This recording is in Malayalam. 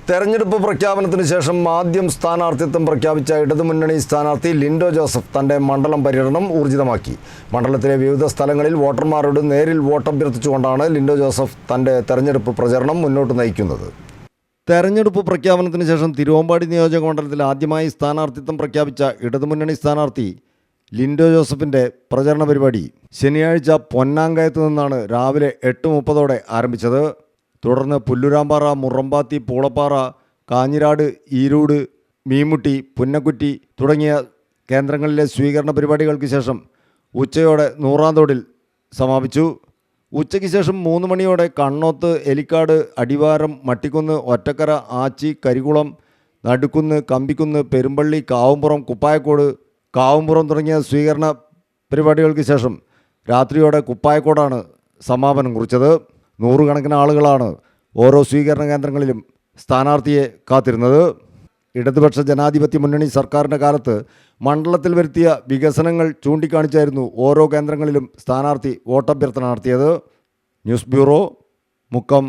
തെരഞ്ഞെടുപ്പ് പ്രഖ്യാപനത്തിന് ശേഷം ആദ്യം സ്ഥാനാർത്ഥിത്വം പ്രഖ്യാപിച്ച ഇടതുമുന്നണി സ്ഥാനാർത്ഥി ലിൻഡോ ജോസഫ് തന്റെ മണ്ഡലം പര്യടനം ഊർജിതമാക്കി. മണ്ഡലത്തിലെ വിവിധ സ്ഥലങ്ങളിൽ വോട്ടർമാരോട് നേരിൽ വോട്ടഭ്യർത്ഥിച്ചുകൊണ്ടാണ് ലിൻഡോ ജോസഫ് തന്റെ തെരഞ്ഞെടുപ്പ് പ്രചരണം മുന്നോട്ട് നയിക്കുന്നത്. തെരഞ്ഞെടുപ്പ് പ്രഖ്യാപനത്തിന് ശേഷം തിരുവമ്പാടി നിയോജക മണ്ഡലത്തിൽ ആദ്യമായി സ്ഥാനാർത്ഥിത്വം പ്രഖ്യാപിച്ച ഇടതുമുന്നണി സ്ഥാനാർത്ഥി ലിൻഡോ ജോസഫിൻ്റെ പ്രചരണ പരിപാടി ശനിയാഴ്ച പൊന്നാങ്കയത്ത് നിന്നാണ് രാവിലെ 8:30 ആരംഭിച്ചത്. തുടർന്ന് പുല്ലുരാമ്പാറ, മുറമ്പാത്തി, പൂളപ്പാറ, കാഞ്ഞിരാട്, ഈരൂട്, മീമുട്ടി, പുന്നക്കുറ്റി തുടങ്ങിയ കേന്ദ്രങ്ങളിലെ സ്വീകരണ പരിപാടികൾക്ക് ശേഷം ഉച്ചയോടെ നൂറാന്തോടിൽ സമാപിച്ചു. ഉച്ചയ്ക്ക് ശേഷം 3 മണിയോടെ കണ്ണോത്ത്, എലിക്കാട്, അടിവാരം, മട്ടിക്കുന്ന്, ഒറ്റക്കര, ആച്ചി, കരികുളം, നടുക്കുന്ന്, കമ്പിക്കുന്ന്, പെരുമ്പള്ളി, കാവുംപുറം, കുപ്പായക്കോട്, കാവുംപുറം തുടങ്ങിയ സ്വീകരണ പരിപാടികൾക്ക് ശേഷം രാത്രിയോടെ കുപ്പായക്കോടാണ് സമാപനം കുറിച്ചത്. നൂറുകണക്കിന് ആളുകളാണ് ഓരോ സ്വീകരണ കേന്ദ്രങ്ങളിലും സ്ഥാനാർത്ഥിയെ കാത്തിരുന്നത്. ഇടതുപക്ഷ ജനാധിപത്യ മുന്നണി സർക്കാരിൻ്റെ കാലത്ത് മണ്ഡലത്തിൽ വരുത്തിയ വികസനങ്ങൾ ചൂണ്ടിക്കാണിച്ചായിരുന്നു ഓരോ കേന്ദ്രങ്ങളിലും സ്ഥാനാർത്ഥി വോട്ടഭ്യർത്ഥന നടത്തിയത്. News bureau, Mukkam.